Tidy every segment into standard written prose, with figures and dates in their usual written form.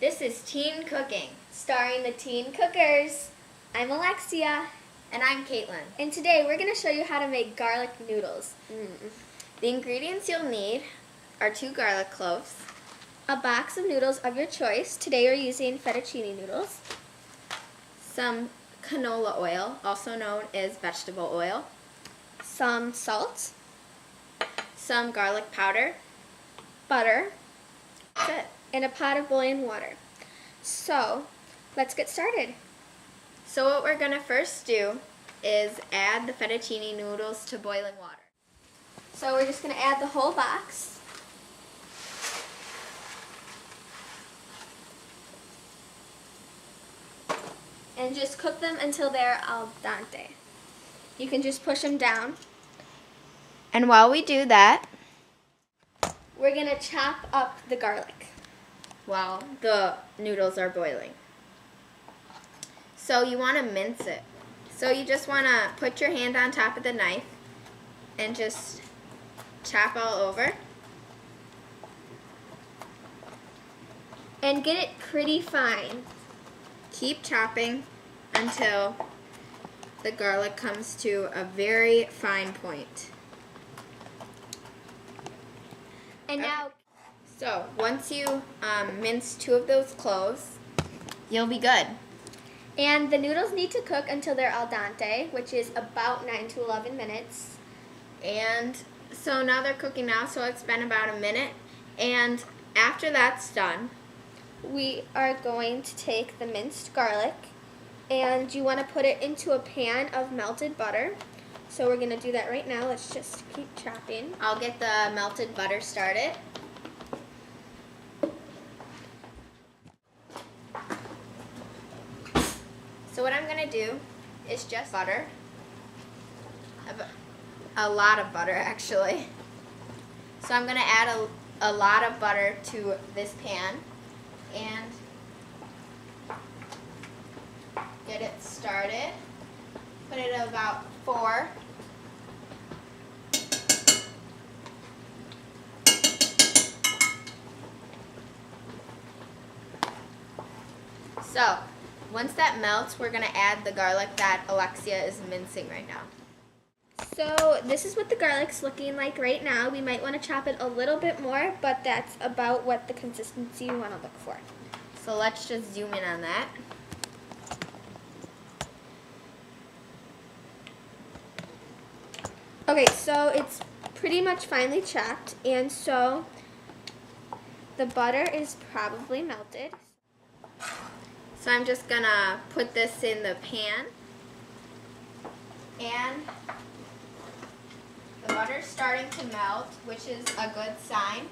This is Teen Cooking, starring the Teen Cookers. I'm Alexia. and I'm Caitlin. And today we're going to show you how to make garlic noodles. The ingredients you'll need are 2 garlic cloves, A box of noodles of your choice. Today we're using fettuccine noodles. some canola oil, also known as vegetable oil, Some salt, some garlic powder, butter, that's it. and a pot of boiling water. So, let's get started. So what we're going to first do is add the fettuccine noodles to boiling water. So we're just going to add the whole box. And just cook them until they're al dente. You can just push them down. And while we do that, We're going to chop up the garlic. while the noodles are boiling. So you want to mince it. So you just want to put your hand on top of the knife and just chop all over. And get it pretty fine. Keep chopping until the garlic comes to a very fine point. And now, So once you mince 2 of those cloves, you'll be good. and the noodles need to cook until they're al dente, which is about 9 to 11 minutes. And so now they're cooking now, so it's been about a minute. And after that's done, We are going to take the minced garlic, and you want to put it into a pan of melted butter. So we're going to do that right now. Let's just keep chopping. I'll get the melted butter started. So what I'm going to do is just butter. A lot of butter, actually. So I'm going to add a lot of butter to this pan and get it started. Put it at about 4. So, once that melts, we're going to add the garlic that Alexia is mincing right now. So this is what the garlic's looking like right now. We might want to chop it a little bit more, but that's about what the consistency you want to look for. So let's just zoom in on that. Okay, so it's pretty much finely chopped, and so the butter is probably melted. So I'm just going to put this in the pan. And the butter's starting to melt, which is a good sign.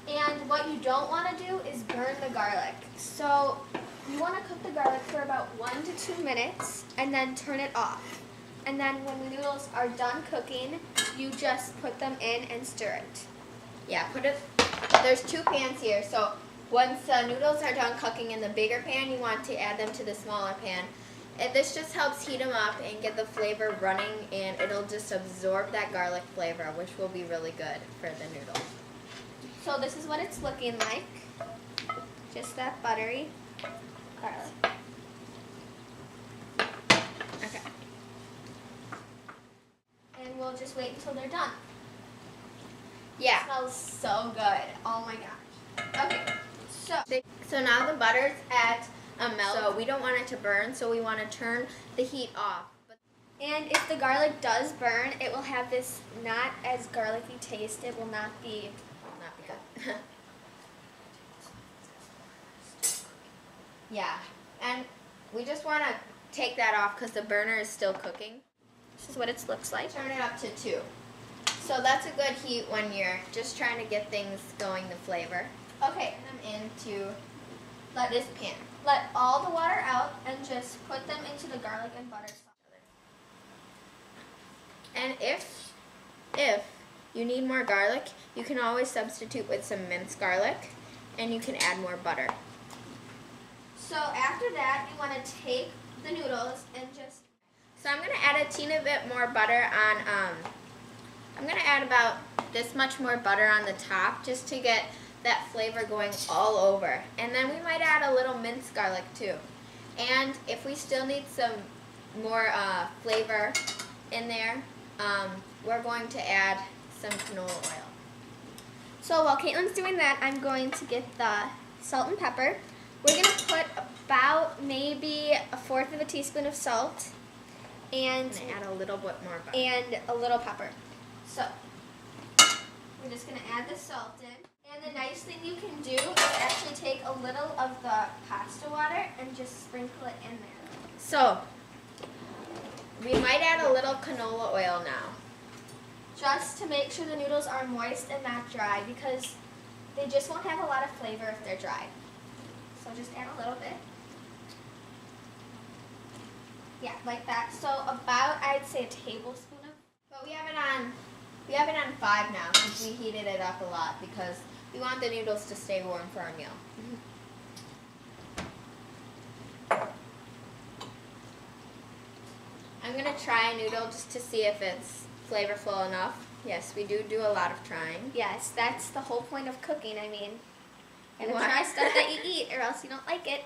And what you don't want to do is burn the garlic. So you want to cook the garlic for about 1 to 2 minutes and then turn it off. And then when the noodles are done cooking, you just put them in and stir it. Yeah, there's 2 pans here. So once the noodles are done cooking in the bigger pan, you want to add them to the smaller pan. And this just helps heat them up and get the flavor running, and it'll just absorb that garlic flavor, which will be really good for the noodles. So this is what it's looking like. Just that buttery garlic. Okay. And we'll just wait until they're done. Yeah. It smells so good. Oh my gosh. Okay, So now the butter's at a melt, so we don't want it to burn, so we want to turn the heat off. and if the garlic does burn, it will have this not as garlicky taste. It will not be good. Yeah, and we just want to take that off because the burner is still cooking. This is what it looks like. Turn it up to 2. So that's a good heat when you're just trying to get things going, the flavor. Okay, Put them into this pan. let all the water out and just put them into the garlic and butter sauce. And if you need more garlic, you can always substitute with some minced garlic, and you can add more butter. So after that, you want to take the noodles and just... So I'm going to add a teeny bit more butter on, I'm going to add about this much more butter on the top just to get that flavor going all over. And then we might add a little minced garlic too. And if we still need some more flavor in there, we're going to add some canola oil. So while Caitlin's doing that, I'm going to get the salt and pepper. We're going to put about maybe 1/4 of a teaspoon of salt and add a little bit more butter. And a little pepper. So we're just going to add the salt in. And the nice thing you can do is actually take a little of the pasta water and just sprinkle it in there. So we might add a little canola oil now. Just to make sure the noodles are moist and not dry, because they just won't have a lot of flavor if they're dry. So just add a little bit. Yeah, like that. So about, I'd say, a tablespoon of. But we have it on 5 now because we heated it up a lot because we want the noodles to stay warm for our meal. I'm going to try a noodle just to see if it's flavorful enough. Yes, we do a lot of trying. Yes, that's the whole point of cooking. I mean, you gotta What? try stuff that you eat or else you don't like it.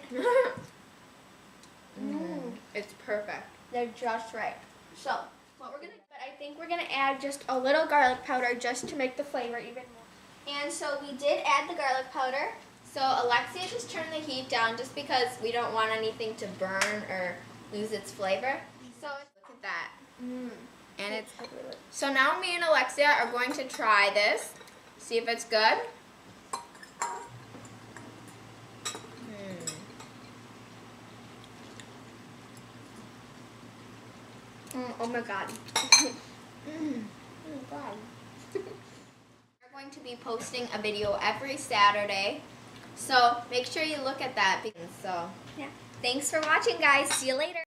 It's perfect. They're just right. So, what we're gonna, but I think we're gonna add just a little garlic powder just to make the flavor even more. And so we did add the garlic powder. So Alexia just turned the heat down just because we don't want anything to burn or lose its flavor. So look at that. And it's so now me and Alexia are going to try this, see if it's good. Oh my god. Oh God. We're going to be posting a video every Saturday, so make sure you look at that. So Yeah. Thanks for watching, guys. See you later.